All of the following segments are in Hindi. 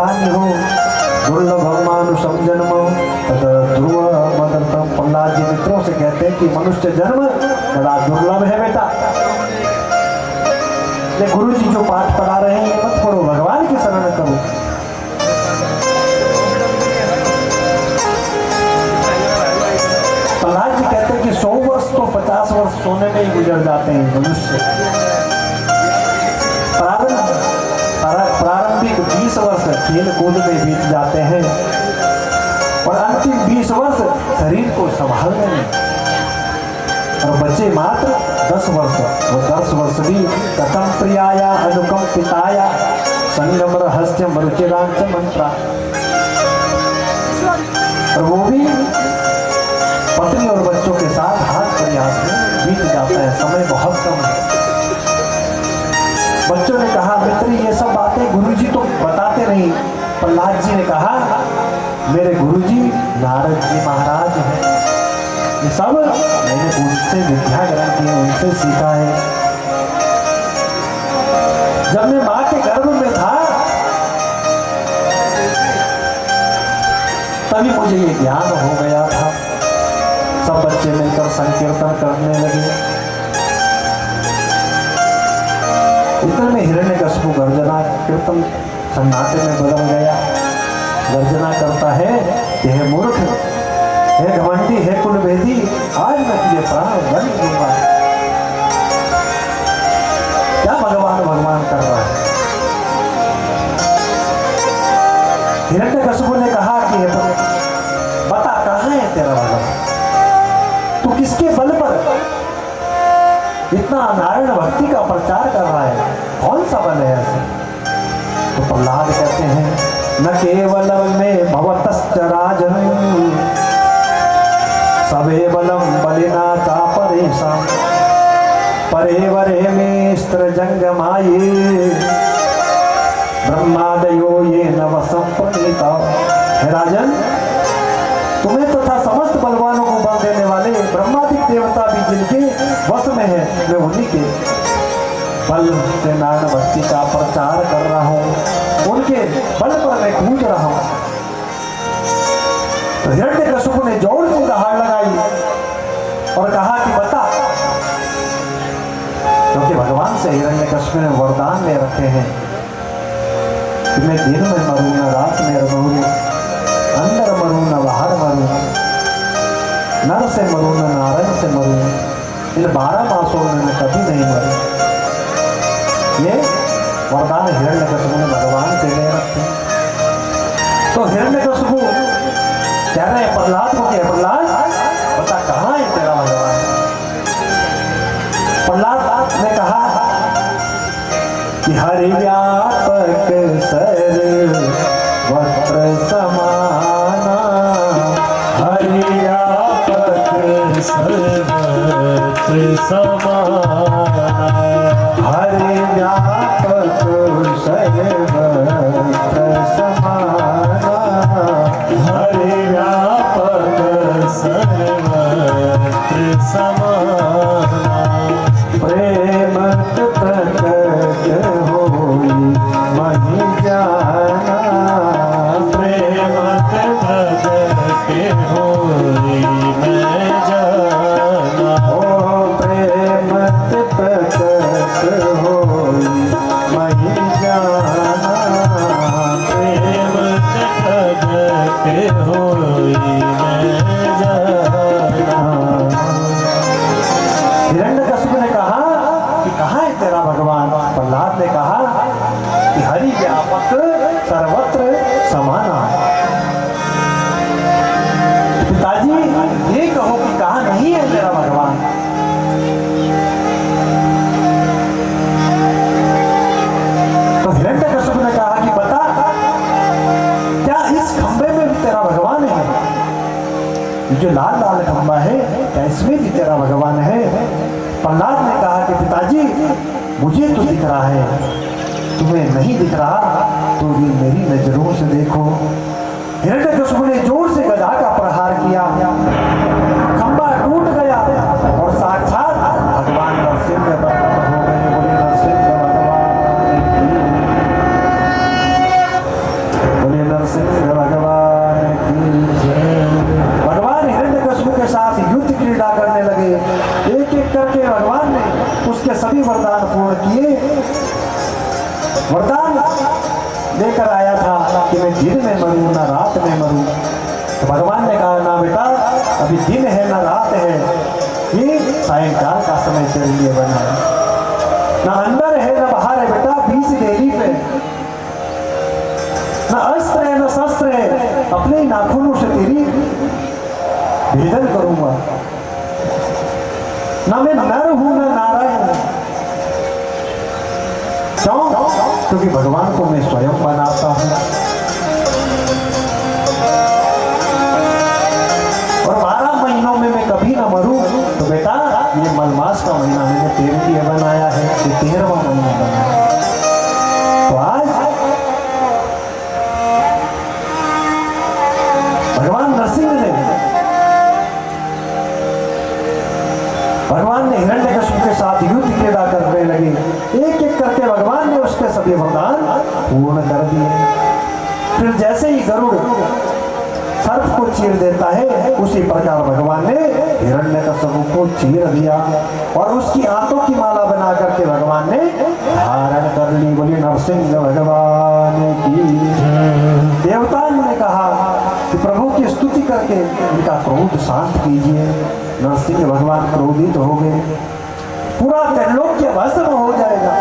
भक्तानि हो दुर्लभम मानुषम जन्म तद ध्रुव मदर्थम। प्रहलाद जी मित्रों से कहते हैं कि मनुष्य जन्म बड़ा दुर्लभ है बेटा। ये गुरु जी जो पाठ पढ़ा रहे हैं ये मत पढ़ो, भगवान की शरण करो। प्रहलाद जी कहते हैं कि 100 वर्ष तो 50 वर्ष सोने में ही गुजर जाते हैं मनुष्य। प्रारंभिक 20 वर्ष खेल कूद में बीत जाते हैं और अंतिम 20 वर्ष शरीर को संभालने में, और बचे मात्र 10 वर्ष। वो 10 वर्ष भी कथम प्रियाया अनुकम पिताया संगम रहस्यम रुचिरांच मंत्रा, और वो भी पत्नी और बच्चों के साथ हाथ प्रयास में बीत जाता है। समय बहुत कम है। बच्चों ने कहा मित्र ये सब बातें गुरुजी तो बताते नहीं। प्रहलाद जी ने कहा मेरे गुरुजी नारद जी महाराज हैं, ये सब मैंने उनसे विद्या ग्रहण की है, उनसे सीखा है। जब मैं माँ के गर्भ में था तभी मुझे ये ज्ञान हो गया था। सब बच्चे मिलकर संकीर्तन करने लगे। इतने में हिरण्यकशिपु गर्जना कीर्तन सन्नाटे में बदल गया। गर्जना करता है कि हे मूर्ख, हे घमंडी, हे कुलभेदी, आज मैं तुझे प्राण दंड दूंगा। क्या भगवान भगवान कर रहा है। हिरण्यकशिपु ने कहा कि बता कहाँ है तेरा भगवान, तू किसके बल पर इतना नारायण भक्ति का प्रचार कर रहा है, कौन सा बल है ऐसे। तो प्रहलाद कहते हैं न केवलम में भवतश्च राजन सबे बलम बलिना चापरेशम परे वरे में स्त्र जंगमाये ब्रह्मादयो ये नवसम प्रणीता। हे राजन, तुम्हें तथा समस्त बलवानों को बल देने वाले ब्रह्मादिक देवता भी जिनके वश में है, मैं उन्हीं के बल से नारायण भक्ति का प्रचार कर रहा हूँ, उनके बल पर मैं कूद रहा हूँ। तो हिरण्यकशिपु ने जोर से दहाड़ लगाई और कहा कि बता, क्योंकि भगवान से हिरण्यकशिपु ने वरदान ले रखे हैं कि मैं दिन में मरूं न रात में मरूं, अंदर मरूं न बाहर मरूं, नर से मरूं न नारायण से मरूं, इन 12 मासों में मैं कभी नहीं मरूं। ये वरदान हिरण्यकशिपु ने भगवान से ले रखे। तो हिरण्यकशिपु कह रहे हैं प्रहलाद को, क्या प्रहलाद बता कहाँ है तेरा भगवान। प्रहलाद ने कहा कि हरि व्यापक सर्वत्र समाना, हरि व्यापक सर्वत्र समाना, हरि व्यापक सर्वत्र समाना, हरि व्यापक सर्वत्र समाना। प्रेम प्रकट होई महि जाना, प्रेम प्रकट होई मैं जाना, ओ प्रेम प्रकट होई महि जाना, प्रेम प्रकट होई मैं जाना। हिरण्यकशिपु ने कहा कि कहाँ है तेरा भगवान। प्रहलाद ने कहा कि हरि व्यापक सर्वत्र समाना। पिताजी ये कहो कि कहाँ नहीं है तेरा भगवान। तो हिरण्यकशिपु ने कहा कि बता, क्या इस खंबे में भी तेरा भगवान है। जो लाल लाल खंबा है क्या इसमें भी तेरा भगवान है। प्रहलाद ने कहा कि पिताजी मुझे तो दिख रहा है, तुम्हें नहीं दिख रहा तो भी मेरी नजरों से देखो। हिरण्यकशिपु ने जोर से गदा का प्रहार किया, खंबा टूट गया और साक्षात भगवान नरसिंह प्रकट हो गए। बोले नरसिंह भगवान। वरदान लेकर आया था कि मैं दिन में मरूं ना रात में मरूं। तो भगवान ने कहा ना बेटा, अभी दिन है ना रात है, ये सायंकाल का समय तेरे लिए बना है। ना अंदर है ना बाहर है बेटा, बीच देरी पे। ना अस्त्र है ना शस्त्र है, अपने ही नाखूनों से तेरी भेदन करूंगा। ना मैं नर हूं ना नारायण। क्यों? क्योंकि भगवान को मैं स्वयं बनाता हूं। और 12 महीनों में मैं कभी ना मरूं। तो बेटा, ये मलमास का महीना मैंने तेरे लिए बनाया है, ये 13वां महीना बनाया है। तो आज भगवान नरसिंह ने, भगवान ने हिरण्यकश्यप के साथ युद्ध क्रीड़ा करने लगे। एक एक करके भगवान ने उसके सभी वरदान पूर्ण कर दिए। फिर जैसे ही गरुड़ सर्प को चीर देता है, उसी प्रकार भगवान ने हिरण्यकश्यप को चीर दिया और उसकी आंतों की माला बना करके भगवान ने धारण कर ली। बोली नरसिंह भगवान की। देवताओं ने कहा कि प्रभु की स्तुति करके इनका क्रोध शांत कीजिए। नरसिंह भगवान क्रोधित हो गए, पूरा त्रैलोक्य भस्म हो जाएगा।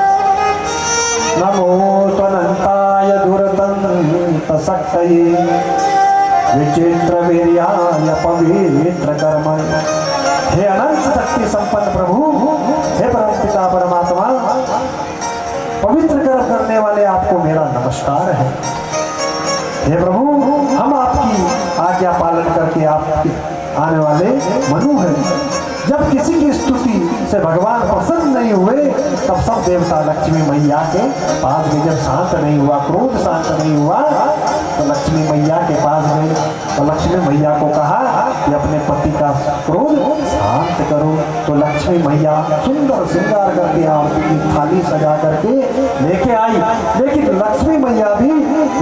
नमो त्वनंताय दुरतंत शक्तये विचित्र वीर्याय पवित्र कर्म। हे अनंत शक्ति संपन्न प्रभु, हे परमपिता परमात्मा, पवित्र कर्म करने वाले आपको मेरा नमस्कार है। हे प्रभु, हम आपकी आज्ञा पालन करके आपके आने वाले मनु हैं। जब किसी की स्तुति से भगवान प्रसन्न नहीं हुए, तब सब देवता लक्ष्मी मैया के पास गए। जब शांत नहीं हुआ, क्रोध शांत नहीं हुआ, तो लक्ष्मी मैया के पास गए। तो लक्ष्मी मैया को कहा कि अपने पति का क्रोध शांत करो। तो लक्ष्मी मैया सुंदर श्रृंगार करके आरती की थाली सजा करके लेके आई। लेकिन लक्ष्मी मैया भी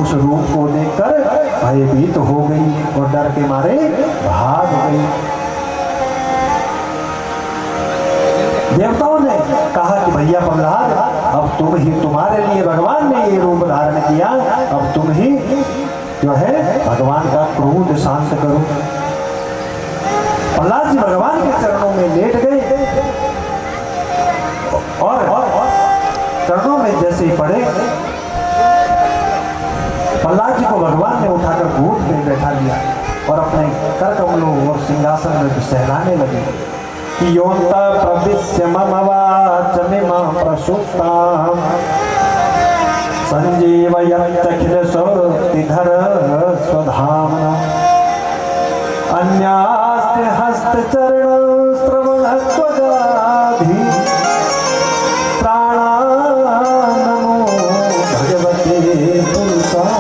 उस रूप को देखकर भयभीत हो गई और डर के मारे भाग गई। देवताओं ने कहा कि भैया प्रहलाद, अब तुम ही, तुम्हारे लिए भगवान ने ये रूप धारण किया, अब तुम ही जो है भगवान का क्रोध शांत करो। प्रहलाद जी भगवान के चरणों में लेट गए और चरणों में जैसे ही पड़े, प्रहलाद जी को भगवान ने उठाकर गोद में बैठा लिया और अपने कर कमलों और सिंहासन में सहलाने लगे। योऽन्त प्रविश्य मम वाचमिमां प्रसुप्तां सञ्जीवयत्यखिलशक्तिधर स्वधाम्ना अन्यास्ते हस्तचरणश्रवणत्वगाधि प्राणानमो भगवते पुरुषाय।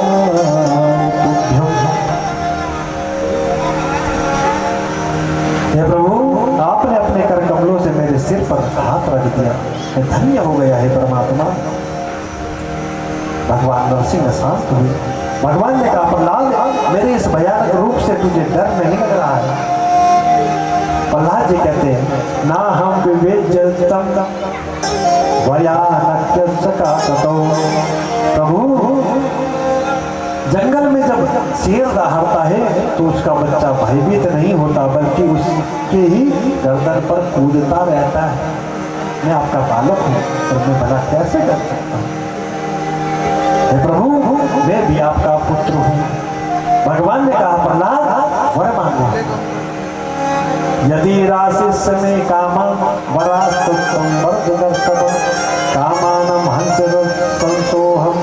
हे प्रभु, आपने अपने कर कमलों से मेरे सिर पर हाथ रख दिया, मैं धन्य हो गया है परमात्मा। भगवान नरसिंह शांत हुए। भगवान ने कहा प्रहलाद, मेरे इस भयानक रूप से तुझे डर नहीं लग रहा है? प्रहलाद जी कहते हैं ना हम विवेज्यतम भयानक्यस्य का ततो। प्रभु, जंगल में जब शेर दहाड़ता है तो उसका बच्चा भयभीत नहीं होता, बल्कि उसके ही गर्दन पर कूदता रहता है। मैं आपका बालक हूँ और मैं भला कैसे कर सकता हूँ? हे प्रभु, मैं भी आपका पुत्र हूँ। भगवान ने कहा प्रहलाद, वर मांगो। यदि राशिष्य में कामा वरास्तुत्तम वर्धनस्तव कामानम हंसव संसोहम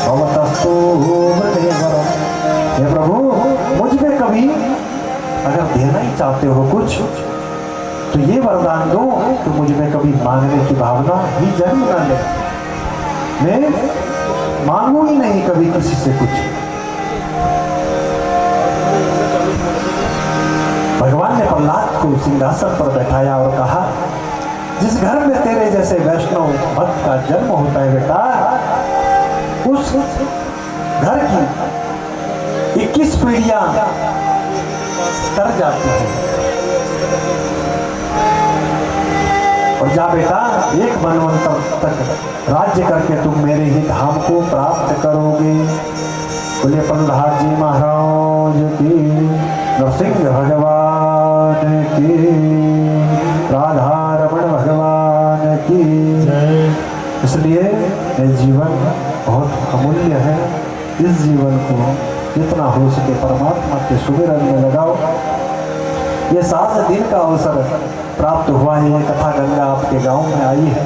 भवतस्तु वृद्धेवरम। हे प्रभु, मुझ में कभी अगर देना ही चाहते हो कुछ, तो ये वरदान दो कि मुझ में कभी मांगने की भावना ही जन्म न ले। मैं मांगू ही नहीं कभी किसी से कुछ। भगवान ने प्रहलाद को सिंहासन पर बैठाया और कहा, जिस घर में तेरे जैसे वैष्णव भक्त का जन्म होता है बेटा, उस घर की 21 पीढ़ियां तर जाती हैं। और जा बेटा, एक मनवंतर तक राज्य करके तुम मेरे ही धाम को प्राप्त करोगे। बोले प्रहलाद जी महाराज की, नरसिंह भगवान की, राधा रमण भगवान की। इसलिए ये जीवन बहुत अमूल्य है। इस जीवन को जितना हो सके परमात्मा के सुमिरन में लगाओ। ये 7 दिन का अवसर प्राप्त हुआ है। ये कथा गंगा आपके गांव में आई है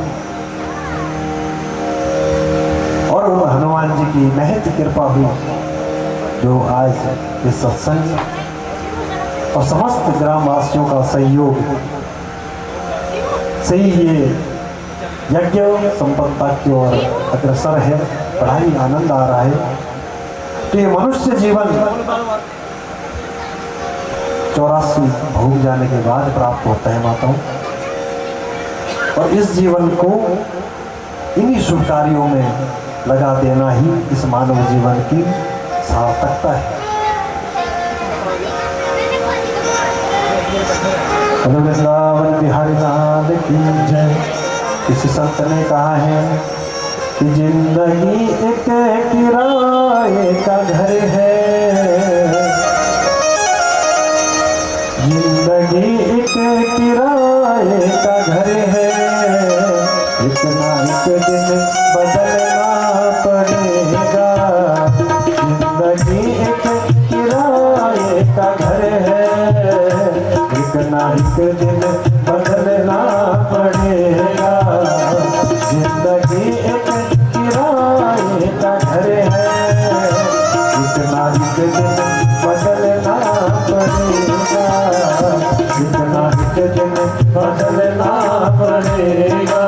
और उन हनुमान जी की महत कृपा हुई जो आज इस सत्संग और समस्त ग्रामवासियों का सहयोग से ये यज्ञ संपन्नता की ओर अग्रसर है। बड़ा ही आनंद आ रहा है। तो ये मनुष्य जीवन 84 भोग जाने के बाद प्राप्त होता है माताओं, और इस जीवन को इन्हीं शुभ कार्यों में लगा देना ही इस मानव जीवन की सार्थकता है। वृंदावन बिहारी लाल की जय। किसी संत ने कहा है कि जिंदगी एक किराए का घर है, जिंदगी एक किराए का घर है, एक ना एक दिन बदलना पड़ेगा। जिंदगी एक किराए का घर है, एक ना एक दिन बदलना पड़ेगा। जिंदगी एक किराए का घर है, एक ना एक दिन बदलना पड़ेगा। एक ना एक दिन बदलना पड़ेगा।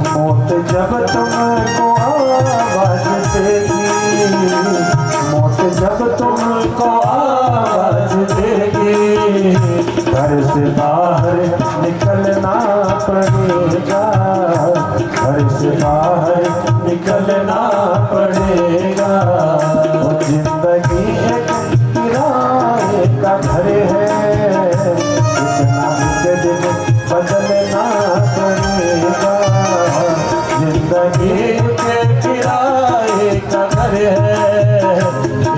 मौत जब तुमको आवाज देगी, मौत जब तुमको आवाज देगी, घर से बाहर निकलना पड़ेगा। घर से बाहर निकलना पड़ेगा। और जिंदगी एक किराए का घर है, इतना एक दिन बदलना पड़ेगा। जिंदगी एक किराए का घर है,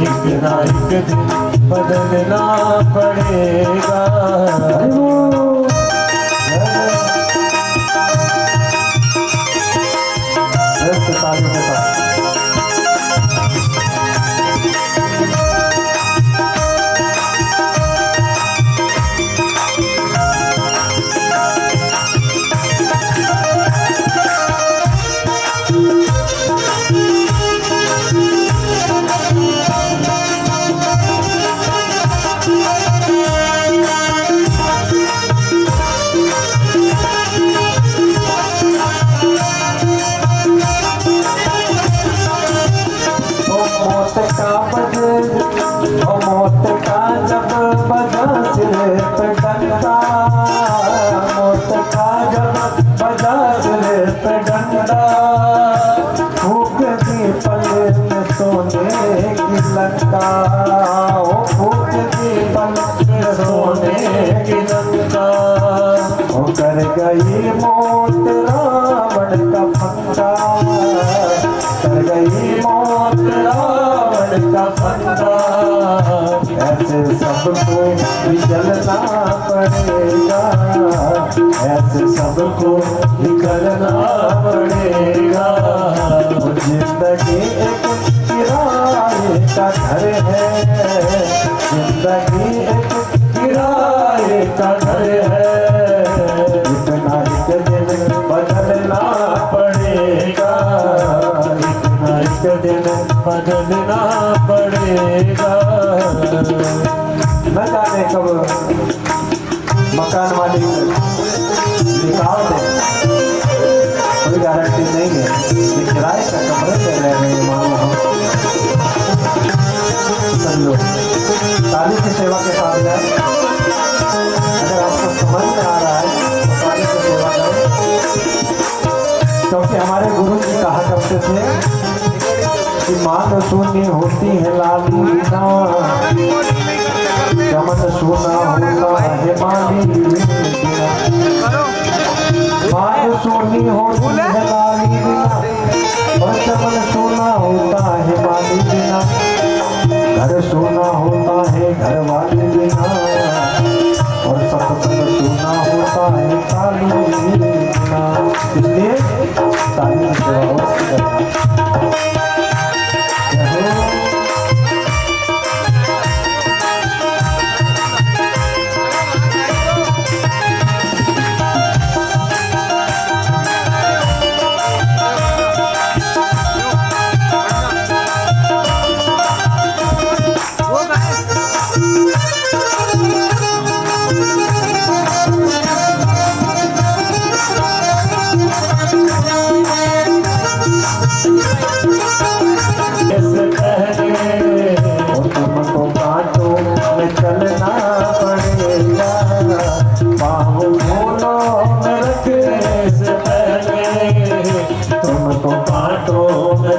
इतना एक दिन बदलना पड़ेगा। तालियों के साथ मौत का जब बजा सिर पे डंडा, मौत का जब बजा सिर पे डंडा, फूक दी पल में सोने की लंका। ओ फूक दी पल में सोने की लंका। ओ कर गई मौत रावण का फंदा, कर गई मौत रावण का फंदा। ऐसे सबको निकलना पड़ेगा, ऐसे सबको निकलना पड़ेगा। जिंदगी एक किराए का घर है, जिंदगी एक किराए का घर है, इतना एक दिन बदलना पड़ेगा, इतना एक दिन बदलना पड़ेगा। न जाने कब मकान मालिक निकाल दे, कोई गारंटी नहीं है। कि किराए का कमरे पे रह रहे हैं मानो हम सब लोग। ताली की सेवा के साथ जाए। अगर आपको समझ में आ रहा है तो ताली की सेवा करें, क्योंकि हमारे गुरु जी कहा करते थे कि मान शून्य होती है लाली ना, चमन सोना होता है माली। आग सोनी होती है लाली बिना, और चमन सोना होता है माली बिना, घर सोना होता है घर वाली बिना, और सत्संग सोना होता है ताली बिना। इसलिए ताली की सेवा अवश्य करना।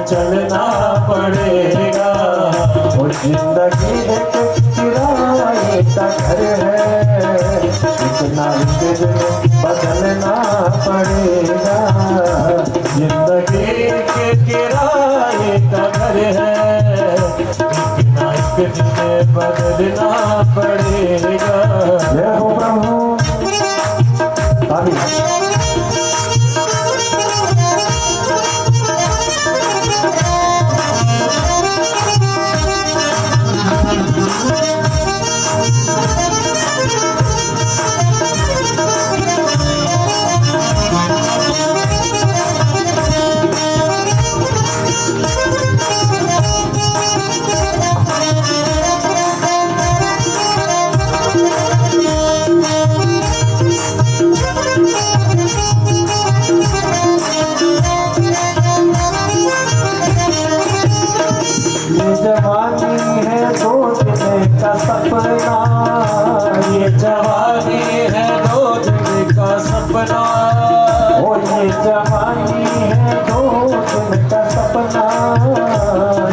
चलना पड़ेगा, वो जिंदगी एक किराए का घर है, इतना बदलना पड़ेगा। जिंदगी के किराए का घर है, इतना एक दिन बदलना पड़ेगा। जय हो प्रभु। ये जवानी है दो दिन का सपना, ओ ये जवानी है दो दिन का सपना,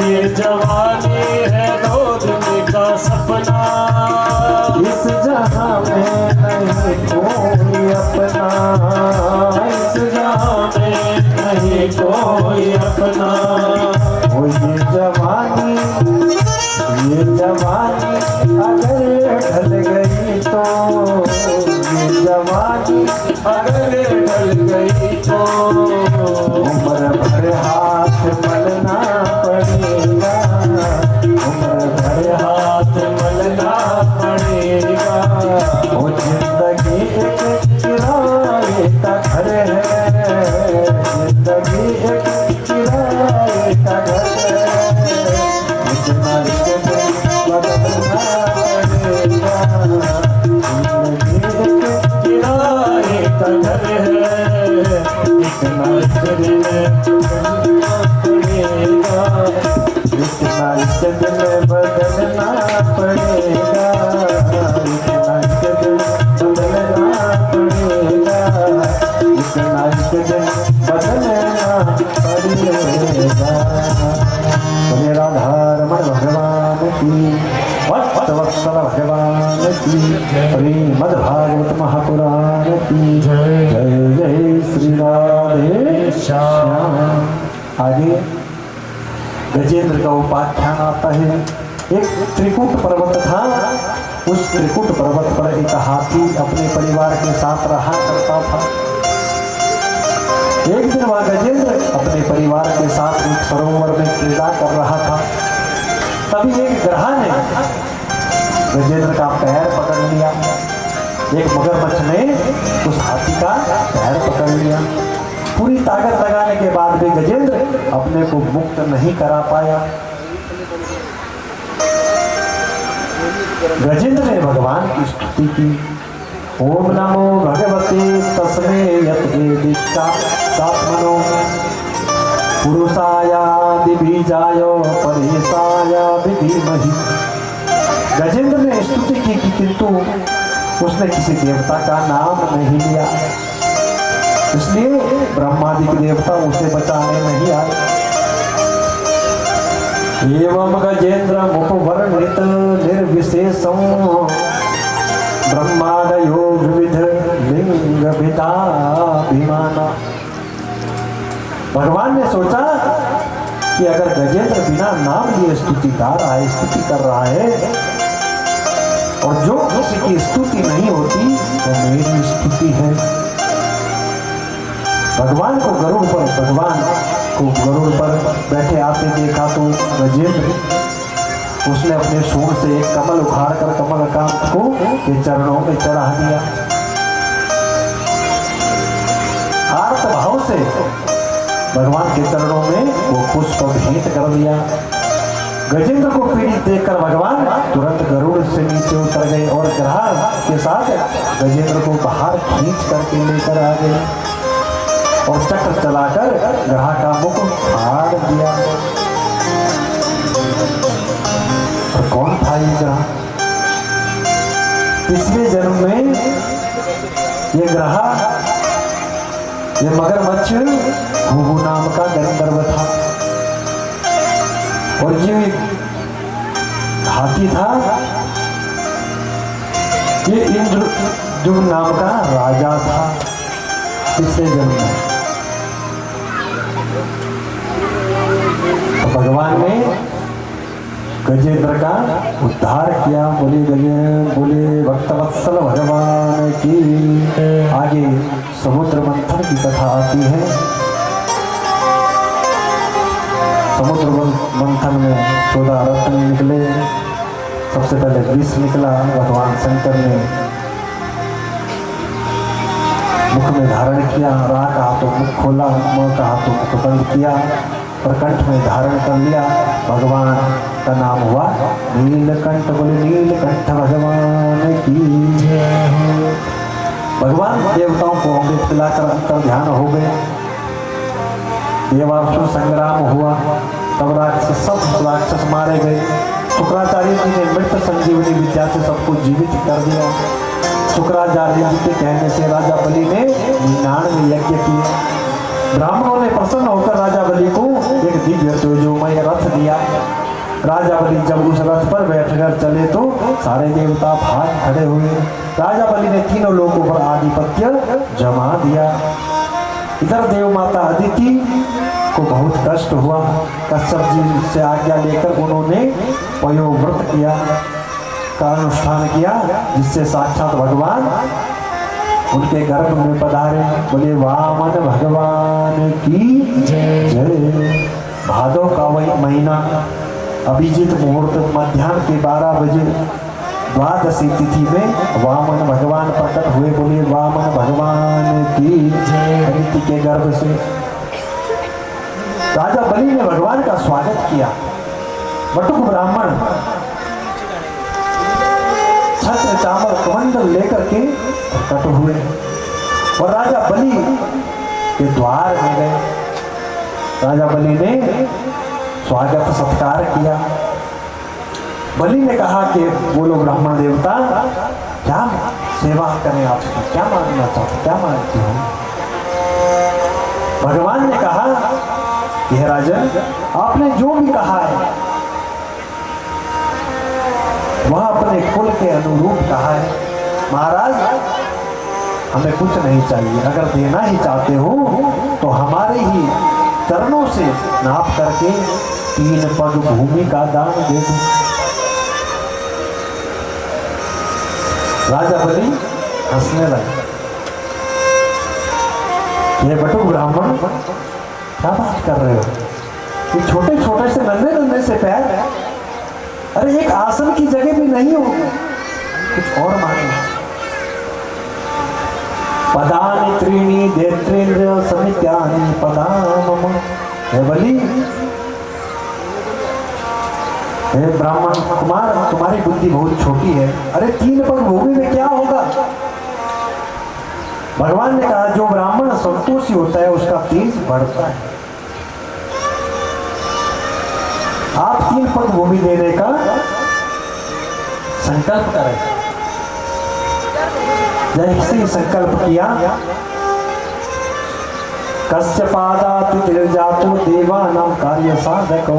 ये जवानी है दो दिन का सपना। इस जहां में नहीं कोई अपना, इस जहां में नहीं कोई अपना। ओ ये जवानी अगर ढल गई तो, ये जवानी अगर ढल गई तो, उम्र भर हाथ मलना पड़ेगा, उम्र भर हाथ मलना पड़ेगा। वो जिंदगी एक किराए का घर है, जिंदगी एक किराए का घर है, इतना बदलना पड़ेगा। जिंदगी एक किराए का घर है, इतना दिन बदलना पड़ेगा, इतना दिन बदलना पड़ेगा, इतना दिन बदलना पड़ेगा, इतना दिन बदलना पड़ेगा। बोले राधारमण भगवान की, वत्सवत्सल भगवान की, श्रीमद् भागवत महापुराण की जय जय श्री राधे श्याम। आगे गजेंद्र का उपाख्यान आता है। एक त्रिकुट पर्वत था, उस त्रिकुट पर्वत पर एक हाथी अपने परिवार के साथ रहा करता था। एक दिन वह गजेंद्र अपने परिवार के साथ एक सरोवर में क्रीड़ा कर रहा था। तभी एक ग्रह ने गजेंद्र का पैर पकड़ लिया। एक मगरमच्छ ने उस हाथी का पैर पकड़ लिया। पूरी ताकत लगाने के बाद भी गजेंद्र अपने को मुक्त नहीं करा पाया। गजेंद्र ने भगवान की स्तुति की। ओम नमो भगवते तस्मै यत्मनो पुरुषायादिबीजाय परेशाय विधीमहि। गजेंद्र ने स्तुति की किंतु उसने किसी देवता का नाम नहीं लिया, इसलिए ब्रह्मादि देवता उसे बचाने नहीं आए। एवं गजेंद्र उपवर्णित निर्विशेषं ब्रह्मादयो विविध लिंग भिदाभिमान। भगवान ने सोचा कि अगर गजेंद्र बिना नाम लिए स्तुति गा रहा है, स्तुति कर रहा है, और जो किसी की स्तुति नहीं होती तो मेरी स्तुति है। भगवान को गरुड़ पर बैठे आते देखा तो गजेंद्र उसने अपने सूंड से एक कमल उखाड़कर कमलकांत को के चरणों में चढ़ा दिया। आर्त भाव से भगवान के चरणों में वो पुष्प भेंट कर दिया। गजेंद्र को पीड़ित देखकर भगवान तुरंत गरुड़ से नीचे उतर गए और ग्रह के साथ गजेंद्र को बाहर खींच करके लेकर आ गए और चक्र चलाकर ग्रह का मुख फाड़ दिया। और कौन था ये ग्रह? पिछले जन्म में ये ग्रह, ये मगरमच्छ भूभू नाम का गंधर्व था और ये हाथी था, ये इंद्र नाम का राजा था पिछले जन्म में। तो भगवान ने गजेंद्र का उद्धार किया। बोले भक्तवत्सल भगवान की। आगे समुद्र मंथन की कथा आती है। समुद्र मंथन में 14 रत्न निकले। सबसे पहले विष निकला। भगवान शंकर ने मुख में धारण किया। रा कहा तो मुख खोला, म कहा तो मुख बंद किया और कंठ में धारण कर लिया। भगवान का नाम हुआ नीलकंठ। बोले नीलकंठ भगवान की जय हो। भगवान देवताओं को अमृत पिलाकर अंतर ध्यान हो गए। देवासुर संग्राम हुआ, तब सब राक्षस मारे गए। शुक्राचार्य जी ने मृत संजीवनी विद्या से सबको जीवित कर दिया। शुक्राचार्य जी के कहने से राजा बलि ने 99 यज्ञ किए। ब्राह्मणों ने प्रसन्न होकर राजा बलि को एक दिव्य तेजोमय रथ दिया। राजा बलि जब उस रथ पर बैठकर चले तो सारे देवता भाग खड़े हुए। राजा बलि ने तीनों लोगों पर आधिपत्य जमा दिया। इधर देव माता अदिति को बहुत कष्ट हुआ। कश्यप जी से आज्ञा लेकर उन्होंने पयोव्रत किया का अनुष्ठान किया, जिससे साक्षात भगवान उनके गर्भ में पधारे। बोले वामन भगवान की जय। भादव का वही महीना अभिजीत मुहूर्त मध्याह्न के 12 बजे द्वादशी तिथि में वामन भगवान प्रकट हुए। बोले वामन भगवान की जय। अदिति के गर्भ से राजा बलि ने भगवान का स्वागत किया। बटुक ब्राह्मण छत्र चामर कमंडल लेकर के प्रकट हुए और राजा बलि के द्वार में गए। राजा बलि ने स्वागत सत्कार किया। बलि ने कहा कि बोलो ब्राह्मण देवता, क्या सेवा करें आपकी, क्या मांगना चाहते, क्या मांगते हो? भगवान ने कहा कि राजन, आपने जो भी कहा है वह अपने कुल के अनुरूप कहा है। महाराज, हमें कुछ नहीं चाहिए। अगर देना ही चाहते हो तो हमारे ही चरणों से नाप करके 3 पग भूमि का दान दे दो। राजा बलि हंसने लगे। ये बटुक ब्राह्मण, क्या बात कर रहे हो? ये छोटे छोटे से नन्हे नन्हे से पैर, अरे एक आसन की जगह भी नहीं हो, कुछ और मांगे। पदानि त्रीणि देत्रेन्द्र समित्यानि पदाम। हे बलि, हे ब्राह्मण कुमार, तुम्हारी बुद्धि बहुत छोटी है। अरे 3 पग भूमि में क्या होगा? भगवान ने कहा जो ब्राह्मण संतोषी होता है उसका तेज बढ़ता है। आप 3 पग भूमि देने का संकल्प करें। जैसे संकल्प किया, कश्यपादातु तिर्जातु देवानां कार्य साधको।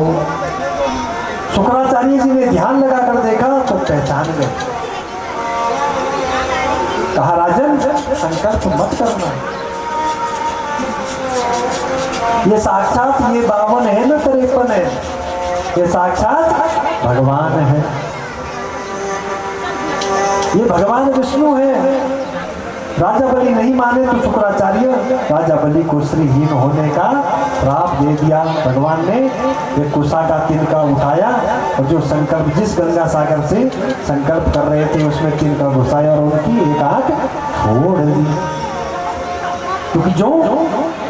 शुक्राचार्य जी ने ध्यान लगाकर देखा तो पहचान गए। कहा राजन, संकल्प मत करना। ये साक्षात ये 52 है ना 53 है, ये साक्षात भगवान है, ये भगवान विष्णु है। राजा बलि नहीं माने तो शुक्राचार्य राजा बलि को श्रीहीन होने का श्राप दे दिया। भगवान ने एक कुशा का तिनका उठाया और जो संकल्प जिस गंगा सागर से संकल्प कर रहे थे उसमें तिनका घुसाया और उनकी एक आंख फोड़ दी। क्योंकि जो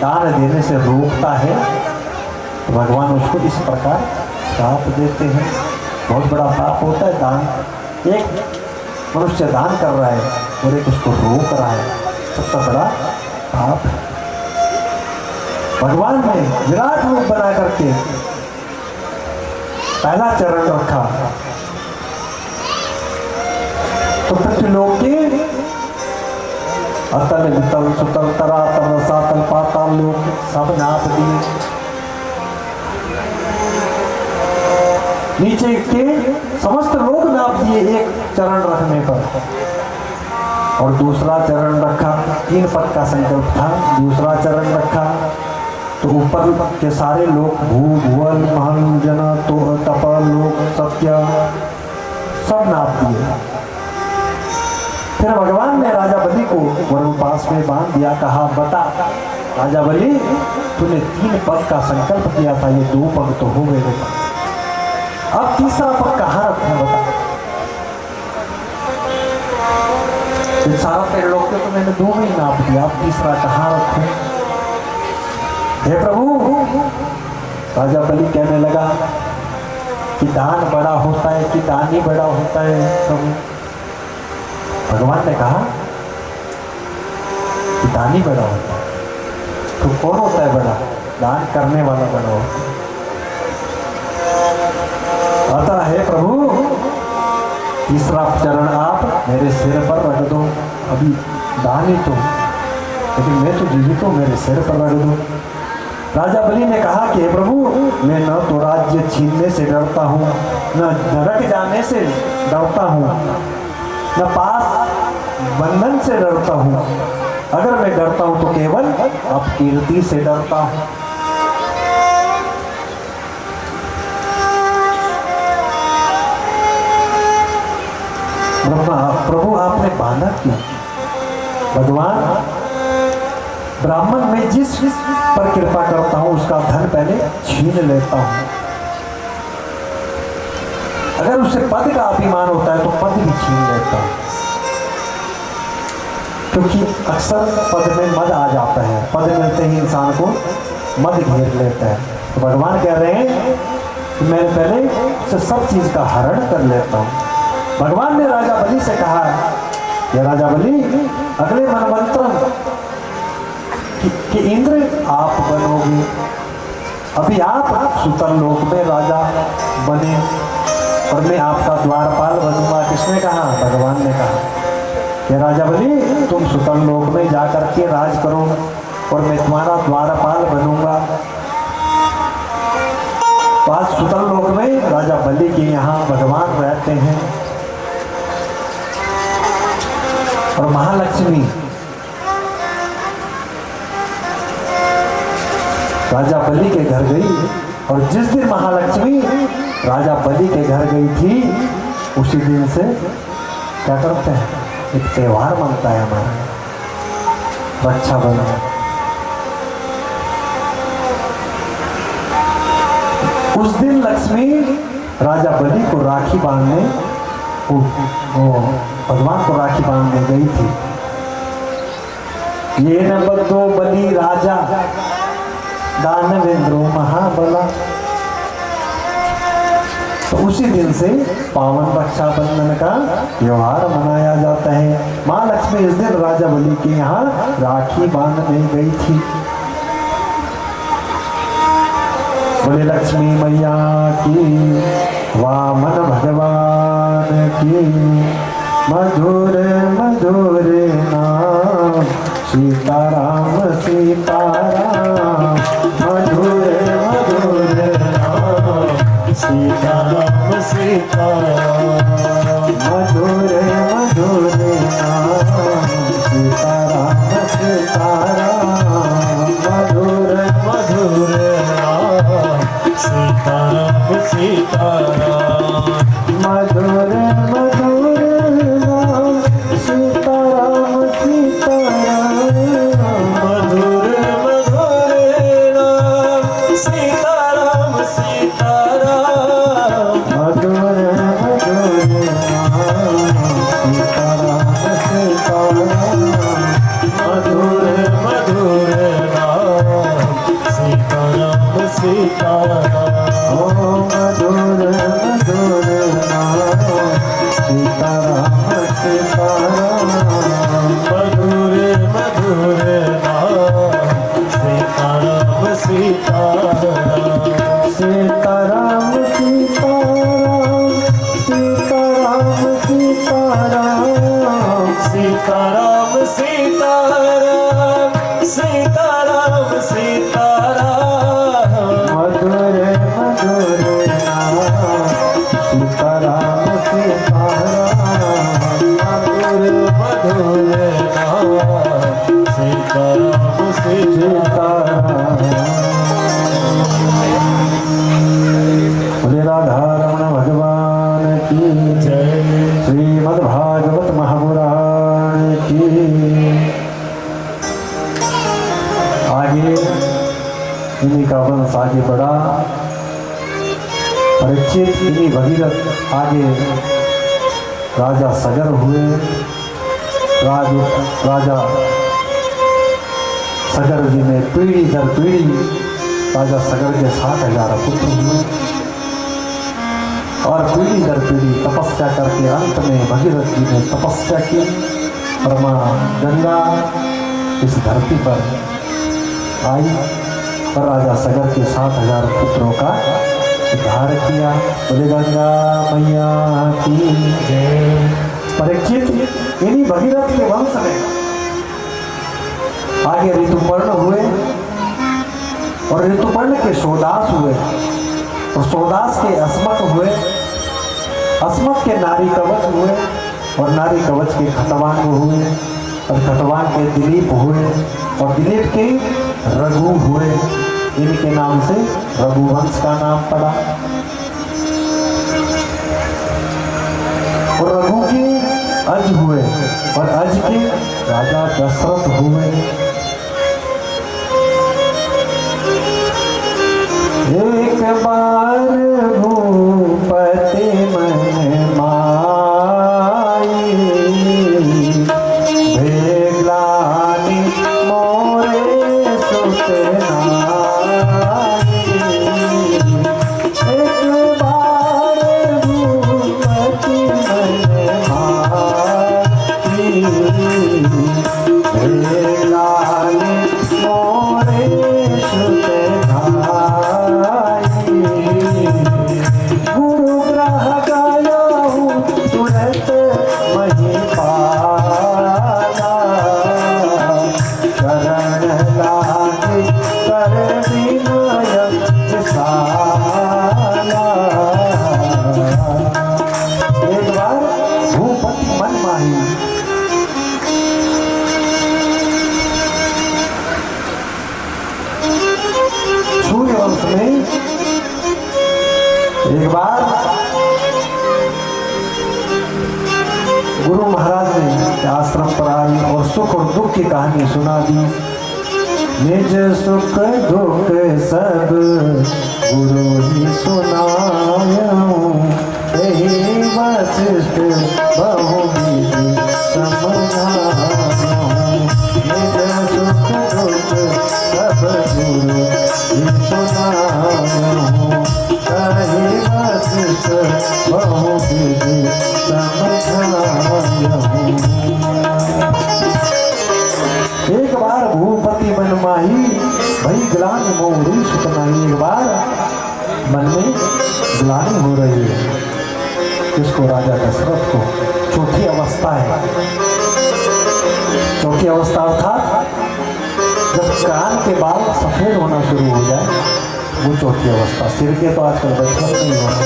दान देने से रोकता है तो भगवान उसको इस प्रकार श्राप देते हैं। बहुत बड़ा पाप होता है दान। एक मनुष्य दान कर रहा है और एक उसको रोक रहा है, सबसे बड़ा पाप है। भगवान ने विराट रूप बना करके पहला चरण रखा तो पृथ्वीलोक के अतल वितल सुतल तरातल रसातल पाताल लोक सब नाप दिए। नीचे के समस्त लोग नाप दिए एक चरण रखने पर। और दूसरा चरण रखा, 3 पद का संकल्प था, दूसरा चरण रखा तो ऊपर के सारे लोग भू भुवन महल जन तो तप लोक सत्य सब नाप दिए। फिर भगवान ने राजा बलि को वरुण पास में बांध दिया, कहा बता राजा बलि तूने 3 पद का संकल्प किया था, ये 2 पद तो हो गए, अब तीसरा पद कहाँ रखूं बता। सारा त्रिलोक के तो मैंने 2 में ही नाप दिया, अब तीसरा कहाँ रखूं। हे प्रभु, राजा बलि कहने लगा कि दान बड़ा होता है कि दानी बड़ा होता है प्रभु। भगवान ने कहा कि दानी बड़ा होता है। तो कौन होता है बड़ा? दान करने वाला बड़ा होता है। अतः हे प्रभु तीसरा चरण आप मेरे सिर पर रख दो। अभी दानी तो लेकिन मैं तो जीवित हूँ, मेरे सिर पर रख दो। राजा बलि ने कहा कि हे प्रभु मैं न तो राज्य छीनने से डरता हूँ, न नरक जाने से डरता हूँ, न पास बंधन से डरता हूँ। अगर मैं डरता हूँ तो केवल अपकीर्ति से डरता हूँ। प्रभु आपने बांधा क्यों? भगवान ब्राह्मण में जिस पर कृपा करता हूं उसका धन पहले छीन लेता हूं। अगर उसे पद का अभिमान होता है तो पद भी छीन लेता हूं, क्योंकि अक्सर पद में मद आ जाता है, पद मिलते ही इंसान को मद घेर लेता है। तो भगवान कह रहे हैं कि मैं पहले उससे सब चीज का हरण कर लेता हूं। भगवान ने राजा बलि से कहा कि राजा बलि अगले मनवंतर कि इंद्र आप बनोगे। अभी आप सुतल लोक में राजा बने और मैं आपका द्वारपाल बनूंगा। किसने कहा? भगवान ने कहा कि राजा बलि तुम सुतल लोक में जाकर के राज करो और मैं तुम्हारा द्वारपाल बनूंगा। पास सुतल लोक में राजा बलि के यहाँ भगवान रहते हैं और महालक्ष्मी राजा बलि के घर गई। और जिस दिन महालक्ष्मी राजा बलि के घर गई थी उसी दिन से क्या करते हैं, एक त्योहार मनता है हमारा रक्षाबंधन। उस दिन लक्ष्मी राजा बलि को राखी बांधने भगवान को राखी बांधने गई थी। ये न बद्धो बलि राजा दानवेंद्रो महाबला। तो उसी दिन से पावन रक्षाबंधन का त्योहार मनाया जाता है। माँ लक्ष्मी इस दिन राजा बलि के यहाँ राखी बांधने गई थी। बोले लक्ष्मी मैया की, वामन भगवान की। मधुर मधुर नाम सीताराम सीताराम। मधुर मधुर नाम सीताराम सीताराम। मधुर मधुर नाम सीताराम सीताराम। मधुर मधुर इन्हीं का वंश आगे बढ़ा। परीक्षित इन्हीं भगीरथ आगे राजा सगर हुए। राजा सगर जी ने पीढ़ी दर पीढ़ी राजा सगर के 7,000 पुत्र हुए और पीढ़ी दर पीढ़ी तपस्या करके अंत में भगीरथ जी ने तपस्या की और मां गंगा इस धरती पर आई और राजा सगर के 7,000 पुत्रों का उद्धार किया। बोले गंगा मैया की जय। परीक्षित इन्हीं भगीरथ के वंश में आगे ऋतुपर्ण हुए और ऋतुपर्ण के सोदास हुए और सोदास के अस्मक हुए, अस्मक के नारी कवच हुए और नारी कवच के खतवांग हुए और खतवांग के दिलीप हुए और दिलीप के रघु हुए। इनके नाम से रघुवंश का नाम पड़ा। और रघु के अज हुए और अज के राजा दशरथ हुए। एक बार भूपति मन माई भेगलानी मोरे सुत नाई। एक बार भूपति मन माई भेगलानी मोरे सुत सूर्यवंश में एक बार गुरु महाराज ने आश्रम पर आई और सुख और दुख की कहानी सुना दी। निज सुख दुख सब गुरु ही सुनाऊं, यही वशिष्ठ बहुविधि समझाऊं। निज सुख दुख सब गुरु ही सुनाऊं, यही वशिष्ठ बहुविधि समझाऊं। एक बार भूपति मन माही भई ग्लानि मोरी सुत नाई। एक बार मन में ग्लानि हो रही है किसको? राजा दशरथ को। चौथी अवस्था है। चौथी अवस्था अर्थात जब कान के बाल सफेद होना शुरू हो जाए वो चौथी अवस्था। सिर के तो आजकल बचपन नहीं हो रहा।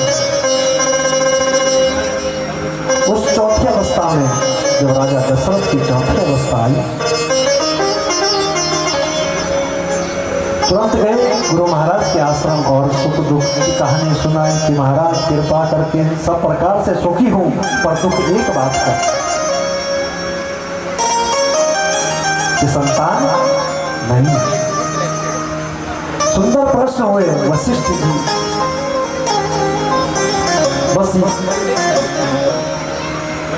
उस चौथी अवस्था में जब राजा दशरथ की चौथी अवस्था आई तुरंत गए गुरु महाराज के आश्रम और सुख दुख की कहानी सुनाई कि महाराज कृपा करके सब प्रकार से सुखी हूं पर दुख एक बात का कि संतान नहीं। सुंदर प्रश्न हुए वशिष्ठ जी। बस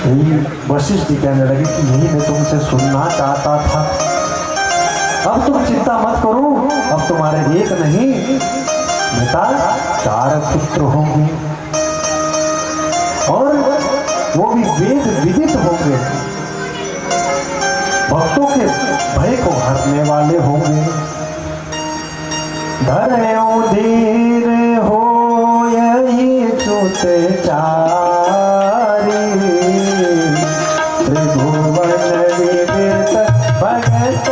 यही वशिष्ठ जी कहने लगे कि यही मैं तुमसे सुनना चाहता था। अब तुम चिंता मत करो, अब तुम्हारे एक नहीं बेटा 4 पुत्र होंगे और वो भी वेद विदित होंगे, भक्तों के भय को हरने वाले होंगे। धर्यो धीर हो यही सुत चारी, त्रिभुवन विदित भगत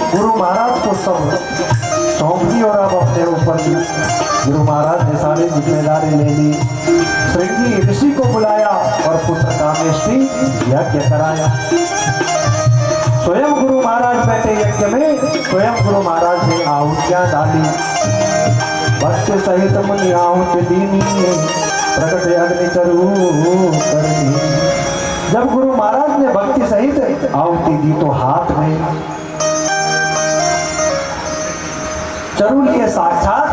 गुरु महाराज को सब सौंप दी और अब अपने ऊपर गुरु महाराज ने सारी जिम्मेदारी ले ली। श्रृंगी ऋषि को बुलाया और पुत्र कामेष्टि यज्ञ कराया। स्वयं गुरु महाराज बैठे यज्ञ में, स्वयं गुरु महाराज ने आहुतियां डाली। भक्त सहित मुनि आहुति दीनी, प्रकट अग्नि चरु करनी। जब गुरु महाराज ने भक्ति सहित आहुति दी तो हाथ में चरु लिए साक्षात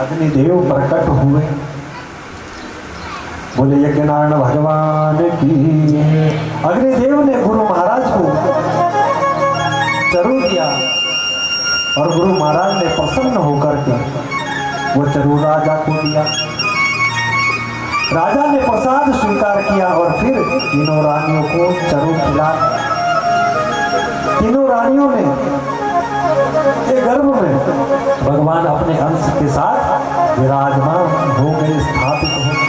अग्निदेव प्रकट हुए। बोले यज्ञनारायण भगवान की। अग्निदेव ने गुरु महाराज को चरु दिया और गुरु महाराज ने प्रसन्न होकर के वो चरु राजा को दिया। राजा ने प्रसाद स्वीकार किया और फिर तीनों रानियों को चरु खिलाया। तीनों रानियों ने के गर्भ में भगवान अपने अंश के साथ विराजमान हो गए, स्थापित हो गए।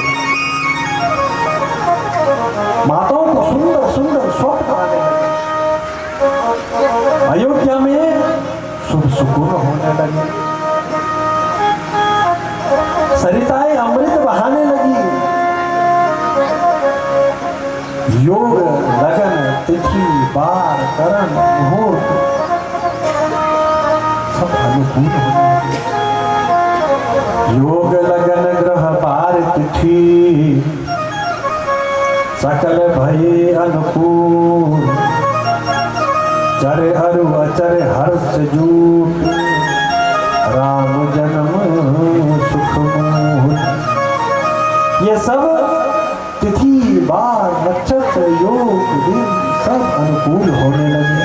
माताओं को सुंदर सुंदर स्वप्न आने लगे। अयोध्या में शुभ सुकून होने लगे। सरिताएं अमृत बहाने लगी। योग लगन तिथि बार करण मुहूर्त सब अनुकूल होने लगे। योग लगन ग्रह पार तिथि सकल भय अनुकूल। चर अरु अचर हर्ष जूट, राम जन्म सुख मूल। ये सब तिथि बार नक्षत्र योग दिन सब अनुकूल होने लगे।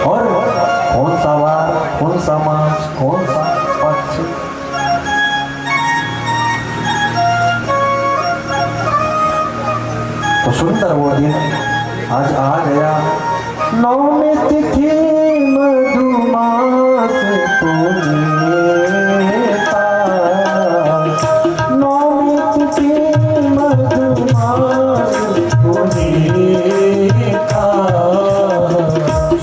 और कौन सा वार, कौन सा मास, कौन सा पक्ष, तो सुंदर वो दिन आज आ गया। नौमी तिथि मधुमास पुनीता, नौमी तिथि मधुमास पुनीता।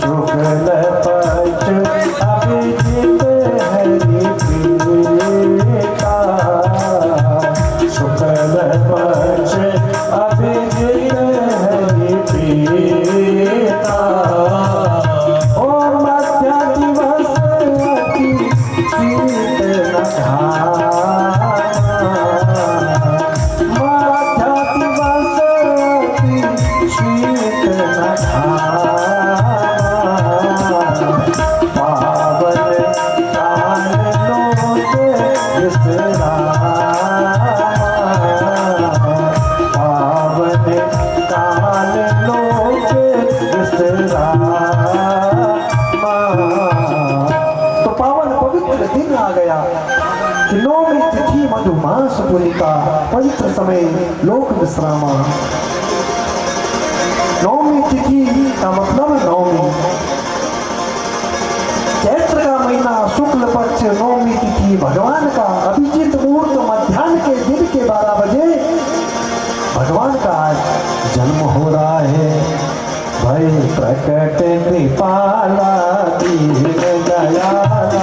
शुक्ल पक्ष अभिजित हरि प्रीता, शुक्ल पक्ष अभिजित हरि प्रीता। ओ मध्य दिवस अति शीत नखाना, मध्य दिवस अति शीत नखाना। पावन काल लोक विश्रामा, पावन काल लोक विश्रामा। तो पावन पवित्र दिन आ गया कि नौमी तिथि मधुमास पुनीता, पवित्र समय लोक विश्रामा। नौमी तिथि का मतलब नौमी, चैत्र का महीना शुक्ल पक्ष नौमी तिथि भगवान का अभिजीत मुहूर्त मध्याह्न के दिन के 12 बजे भगवान का आज जन्म हो रहा है। भय प्रकट कृपाला दीन दयाला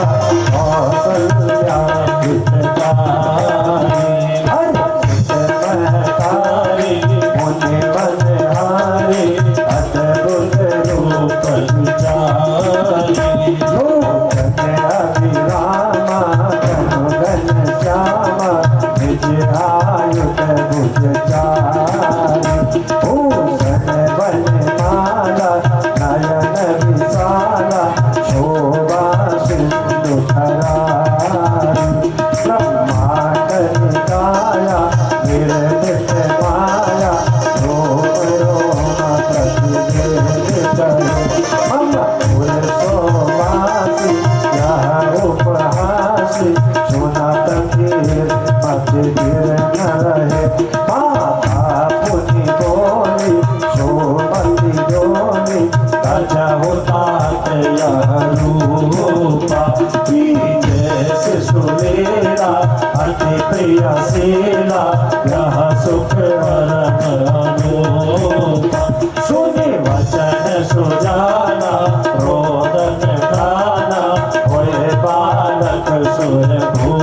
कौसल्या हितकारी, महतारी मुनि मनहारी अद्भुत रूप विचारी। लोक अभिरामा गण श्यामा निज आयुध भुज चारी। भूषण बन माला नयन विशाला शोभा सिंधु धरारी। ब्रह्मांड निकाया निर्मित माया रोम रोम प्रतिष्ठित। मम कुल सोमासी यह उपहासी, सुना तकीर मत गिर न रहे। माता पुनि बोली सोमति जोनी, राजा होता यह रूपा। जैसे सुरेला अति प्रिय सेला, यह सुख वरन अनूपा। सुने वचन सुजाना रोदन गाना, होए बालक सुर भू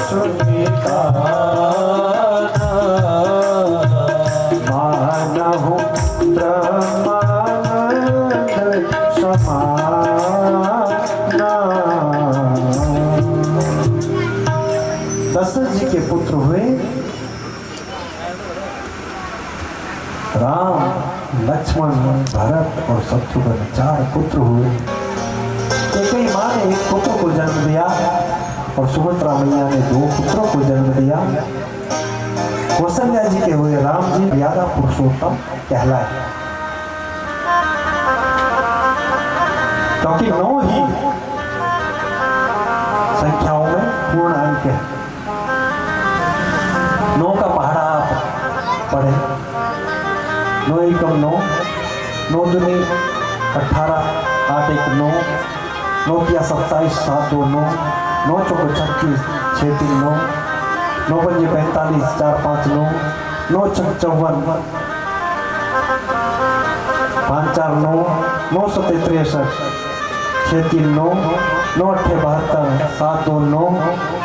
सुनीता मानहु ब्रह्मानंद समाना। दशरथ जी के पुत्र हुए राम, लक्ष्मण, भरत और शत्रुघ्न, 4 पुत्र हुए। कई माँ ने 1 पुत्र को जन्म दिया और सुभद्रा मैया ने 2 पुत्रों को जन्म दिया। कौशल्या जी के हुए राम जी मर्यादा पुरुषोत्तम कहलाए, क्योंकि 9 ही संख्याओं में पूर्ण अंक है। 9 का पहाड़ा आप पढ़े, 9 एकम 9, 9 दूनी 18, 8 1 9, 9 किया 27, 7 2 9, 9 चौको 36, 6 3 9, 9 पंजे 45, 4 5 9, 9 छक 54, 5 4 9, 9 7 63, 6 3 9, 9 8 72, 7 2 9,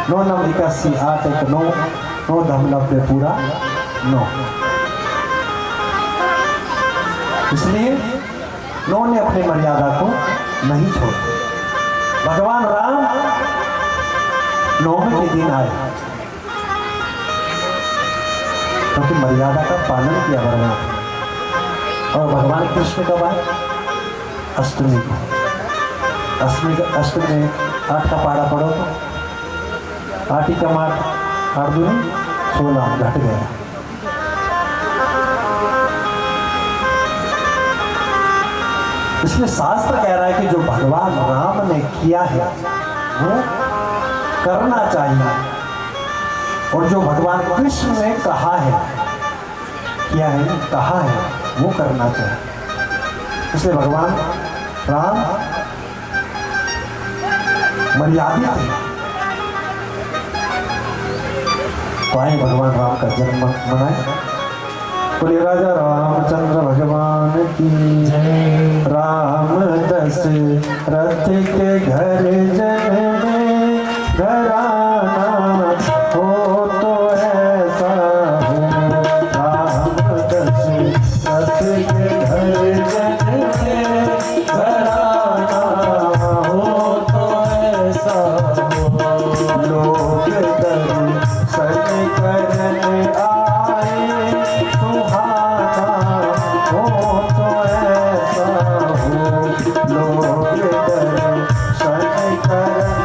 9 9 81, 8 1 9, 9 धम 90 पूरा 9। इसलिए 9 ने अपनी मर्यादा को नहीं छोड़ा। भगवान राम 9वें के दिन आए, क्योंकि मर्यादा का पालन किया भगवान। और भगवान कृष्ण कब आए? अष्टमी को। अष्टमी में 8 का पारा पढ़ो तो 8 ही कम 8, 8 दूनी 16 घट गया। इसलिए शास्त्र कह रहा है कि जो भगवान राम ने किया है वो करना चाहिए, और जो भगवान कृष्ण ने कहा है, किया है, कहा है, वो करना चाहिए। इसलिए भगवान राम मर्यादित है। तो आए भगवान राम का जन्म मनाए। बोले राजा रामचंद्र भगवान की जय। राम दशरथ के घर जन्मे, घराना हो तो ऐसा हो। राम दशरथ के घर जन्मे, घराना हो तो ऐसा हो। लोग दर्शन करने आए, सुहाना हो तो ऐसा हो। लोग दर्शन करने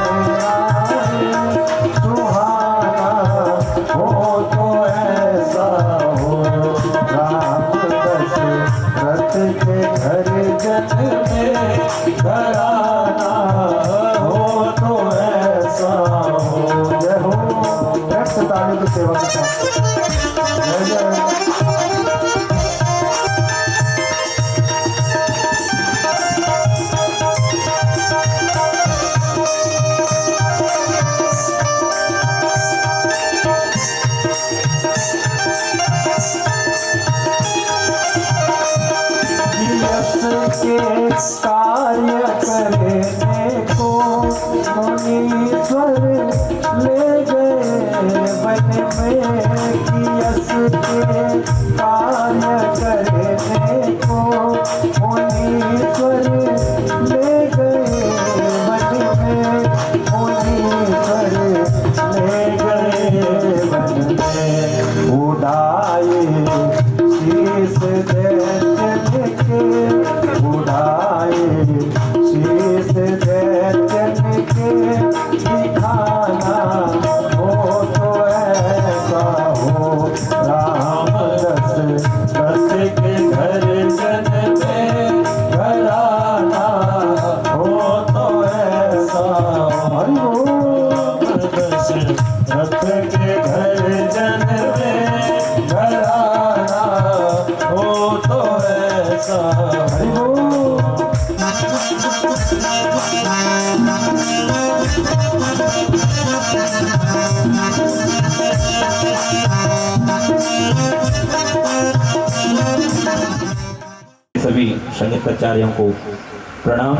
आए, सुहाना हो तो ऐसा हो। राम दशरथ के घर जन्मे, घराना हो तो ऐसा हो। जय हो। ताली की सेवा करता हूं। जय जय। के कार्य करने को मुनीश्वर ले गए वन में। यश के कार्य करने को मुनीश्वर ले गए वन में। मुनीश्वर ले गए वन में। उड़ाए शीश दैत्य के, उड़ाए शीश दैत्य के। दिखाना हो तो ऐसा हो। राम दशरथ के घर जन्मे, घराना हो तो ऐसा हो। दशरथ के घर जन्मे, घराना हो तो ऐसा हो। सभी संगीताचार्यों को प्रणाम।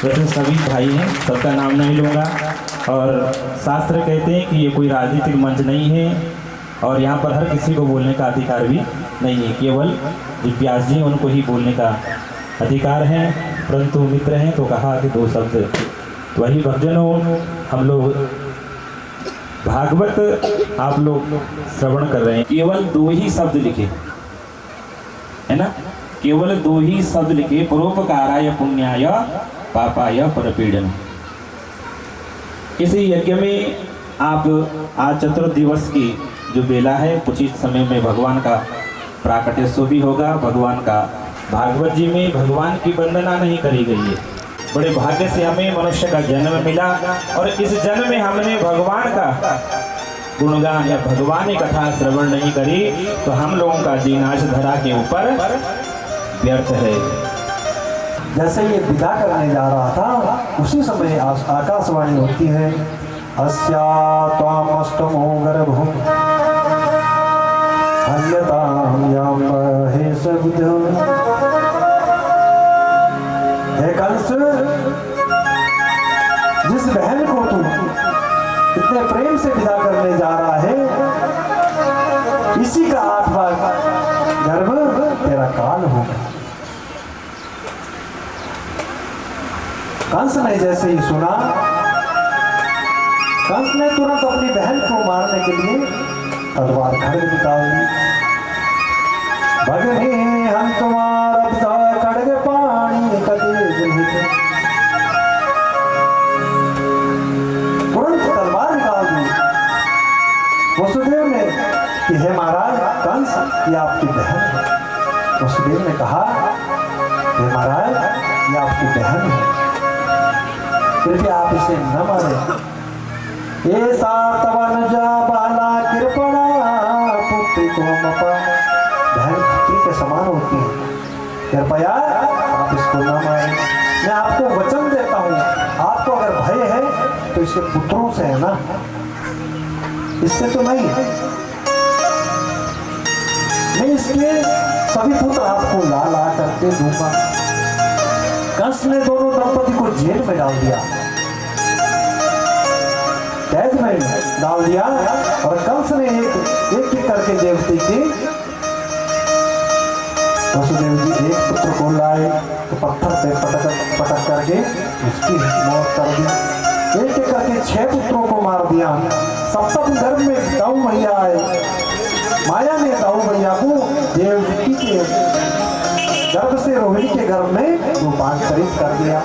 वैसे सभी भाई हैं, सबका नाम नहीं लूँगा। और शास्त्र कहते हैं कि ये कोई राजनीतिक मंच नहीं है और यहाँ पर हर किसी को बोलने का अधिकार भी नहीं है, केवल जो व्यास जी उनको ही बोलने का अधिकार है। परंतु मित्र हैं तो कहा कि 2 शब्द, तो वही भक्तजनों हम लोग भागवत आप लोग श्रवण कर रहे हैं, केवल 2 ही शब्द लिखे है ना, केवल 2 ही शब्द लिखे, परोपकाराय पुण्याय पापाय परपीड़न। इस यज्ञ में आप आज चतुर्थ दिवस की जो बेला है, उचित समय में भगवान का प्राकट्योत्सव भी होगा। भगवान का भागवत जी में भगवान की वंदना नहीं करी गई है। बड़े भाग्य से हमें मनुष्य का जन्म मिला और इस जन्म में हमने भगवान का गुणगान या भगवान की कथा श्रवण नहीं करी तो हम लोगों का जीना आज धरा के ऊपर व्यर्थ है। जैसे ये विदा करने जा रहा था उसी समय आकाशवाणी होती है, अस्या त्वामष्टमो गर्भो हन्यतां याम हे सबुद्धो। हे कंस, जिस बहन को तू इतने प्रेम से विदा करने जा रहा है, इसी का 8वां गर्भ तेरा काल होगा। कंस ने जैसे ही सुना, कंस ने तुरंत अपनी बहन को मारने के लिए तलवार खड़ग निकाल दी। भगनी हम तुम्हारा खड़ग पानी कदे तुरंत तलवार निकाल दी। वसुदेव ने कि हे महाराज कंस, ये आपकी बहन है। वसुदेव ने कहा, हे महाराज ये आपकी बहन है, कृपया आप इसे न मारे। ये सातवनुजा बाला कृपणा पुत्री को मपा, बहन पुत्री के समान होती है, कृपया आप इसको न मारें। मैं आपको वचन देता हूँ, आपको अगर भय है तो इसके पुत्रों से है ना, इससे तो नहीं। मैं इसके सभी पुत्र आपको ला ला करके दूंगा। कंस ने दोनों दंपति को जेल में डाल दिया, कैद में डाल दिया और कंस ने एक एक करके देवती की, वसुदेव जी एक पुत्र को लाए तो पत्थर पे पटक करके उसकी मौत कर दी। एक एक करके 6 पुत्रों को मार दिया। सप्तम गर्भ में दाऊ मैया आए, माया ने दाऊ मैया को देवकी के गर्भ से रोहिणी के गर्भ में रूपांतरित कर दिया।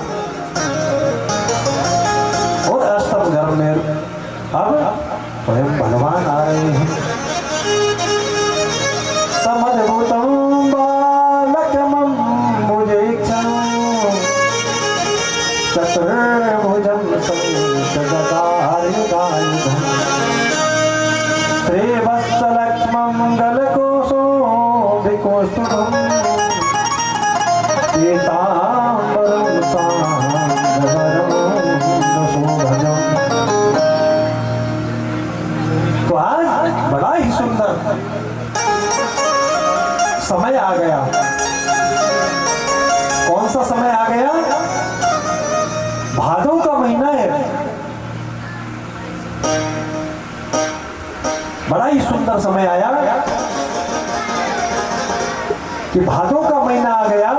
और अष्टम गर्भ में अब स्वयं भगवान आ रहे हैं। समद्भुतं बालकमं भुजेक्षणं चतुर्भुजं संततकार्यकायुधं श्रीवत्सलक्ष्मं गलकोशोभिकौस्तुभम् पीताम्बरं सान्द्रवरं शोभजम्। तो आज बड़ा ही सुंदर समय आ गया। कौन सा समय आ गया? भादों का महीना है। बड़ा ही सुंदर समय आया कि भादों का महीना आ गया।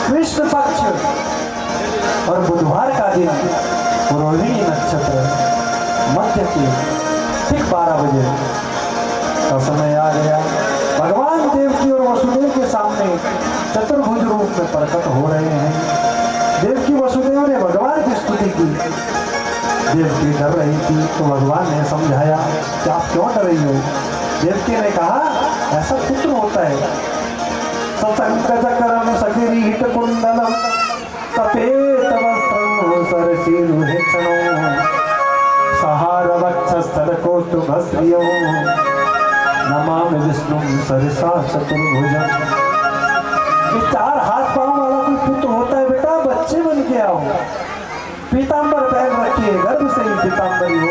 कृष्ण पक्ष और बुधवार का दिन, रोहिणी नक्षत्र मध्य के ठीक 12 बजे का समय आ गया। भगवान देवकी और वसुदेव के सामने चतुर्भुज रूप में प्रकट हो रहे हैं। देवकी वसुदेव ने भगवान की स्तुति की। देवकी डर रही थी तो भगवान ने समझाया कि आप क्यों डर रही हो। देवकी ने कहा, ऐसा पुत्र होता है। सतंकचक्रम सकिरीट कुंडलम सपेत वस्त्रं सरसीरुहेक्षणं सहार वक्षस्थल कौस्तुभश्रियं नमामि विष्णुं सरसा चतुर्भुजं। ये 4 हाथ पांव वाला कोई पुत्र होता है बेटा, बच्चे बन के आओ, पीतांबर पहन रखिए, गर्भ से ही पीतांबरी हो।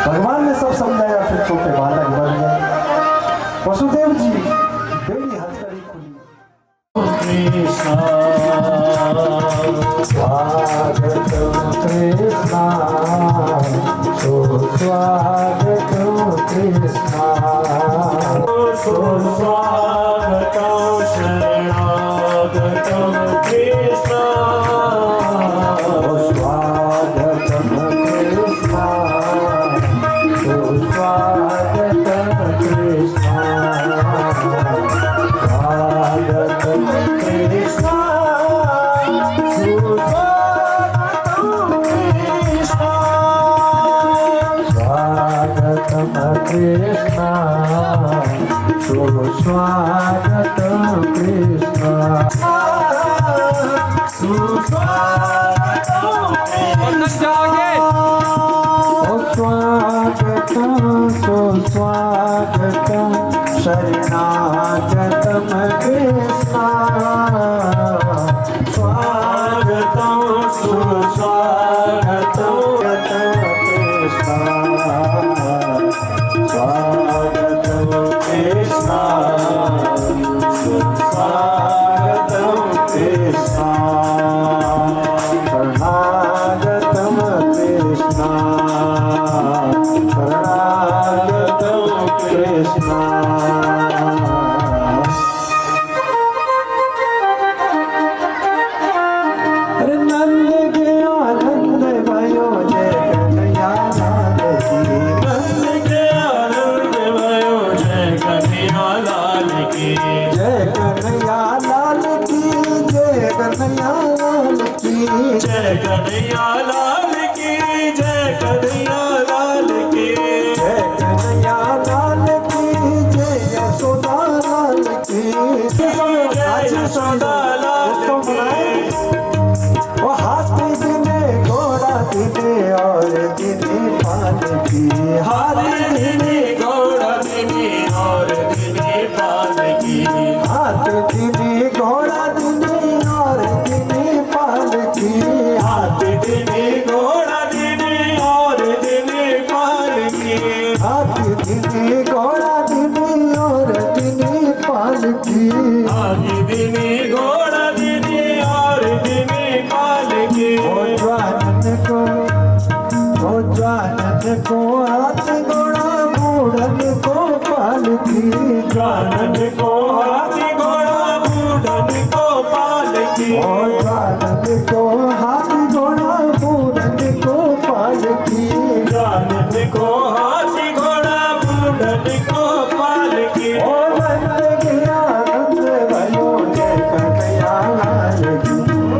भगवान ने सब समझाया, फिर छोटे बालक बन गए। वसुदेव जी बेड़ी हथकड़ी खुली। सुस्वागतम शरणागतम कृष्णा स्वागतम सुस्वागतम कृष्णा स्वागतम कृष्णा सुस्वागतम कृष्णा शरणागतम कृष्णा शरणागतम कृष्णा अरे नंद के आनंद भयो जय कन्हैया लाल की नंद के आनंद भयो जय कन्हैया लाल की जय कन्हैया लाल की जय कन्हैया लाल की जय कन्हैया लाल की जय कन्हैया लाल की जय कन्हैया लाल की जय यशोदा लाल की जय यशोदा लाल की वो हाथी दिने घोड़ा दिने और दिने पाल की हाथी दिने घोड़ा दिने और दिने पाल की हाथ दिने घोड़ा दिने और दिने पाल की हाथ दिने घोड़ा दिने और दिने पाल की हाथ दिने घोड़ा दिने और दिने पाल की हाथ दिने घोड़ा दिने और दिने पाल की ओ ज्वानन को हाथ घोड़ा बूढ़न को पाल की जानन को हाथी घोड़ा बूढ़न को पाल की ओ ज्वानन को हाथ घोड़ा बूढ़न को पाल की जानन को हाथी घोड़ा बूढ़न को पाल की ओ नंद के आनंद भयो जय कन्हैया लाल की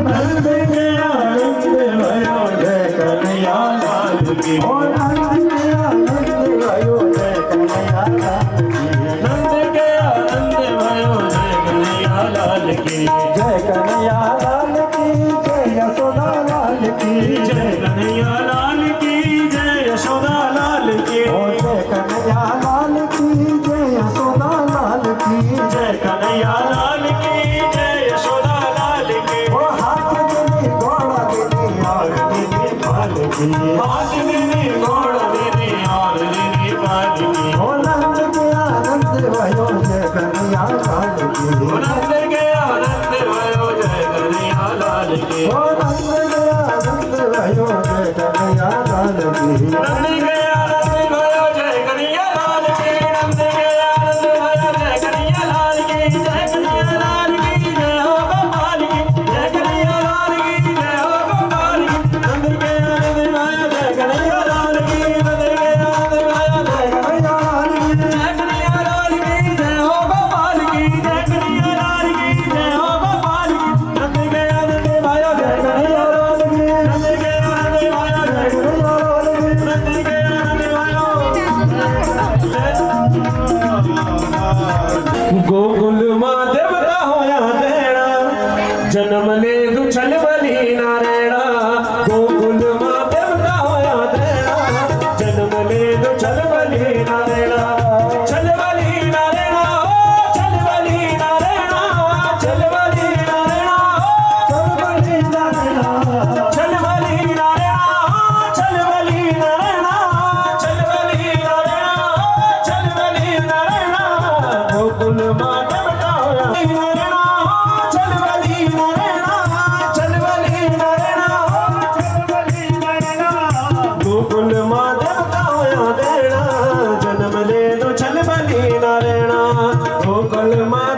नंद के आनंद भयो जय कन्हैया लाल की ओ नंद के आनंद भयो जय कन्हैया लाल की नंद के आनंद भयो जय कन्हैया लाल की जय कन्हैया लाल की जय यशोदा लाल की जय कन्हैया लाल की जय यशोदा लाल की ओ जय कन्हैया लाल की जय यशोदा लाल की जय कन्हैया लाल की जय यशोदा लाल की ओ हाथ दिने घोड़ा दिने और दिने पाल की हाथ दिने घोड़ा दिने और दिने पाल की ओ नंद के आनंद भयो जय कन्हैया लाल की नंद के आनंद भयो जय कन्हैया लाल की ओ नंद के आनंद भयो जय कन्हैया लाल की नंद के आनंद भयो जय कन्हैया लाल की नंद के आनंद भयो जय कन्हैया लाल की जय कन्हैया लाल की जय हो गोपाल की जय कन्हैया लाल की जय हो गोपाल की नंद के आनंद भयो जय कन्हैया लाल की नंद के आनंद भयो जय कन्हैया लाल की जय कन्हैया लाल की जय हो गोपाल की जय कन्हैया लाल की जय हो गोपाल की नंद के आनंद भयो जय कन्हैया लाल की नंद के आनंद भयो जय कन्हैया लाल की नंद के आनंद भयो गोकुल मां देवता होया देना जन्म ले दुछल बली नारायणा गोकुल मां देवता होया देना जन्म ले दुछल बली नारायणा चल बली नारायणा ओ चल बली नारायणा चल बली नारायणा ओ चल बली नारायणा चल बली नारायणा चल बली नारायणा चल बली नारायणा गोकुल मां देवता होया नारायणा चल बली नारायणा चल बली नारायणा चल बली नारायणा गोकुल मां देवता होया देना जन्म ले दो चल बली नारायणा गोकुल मां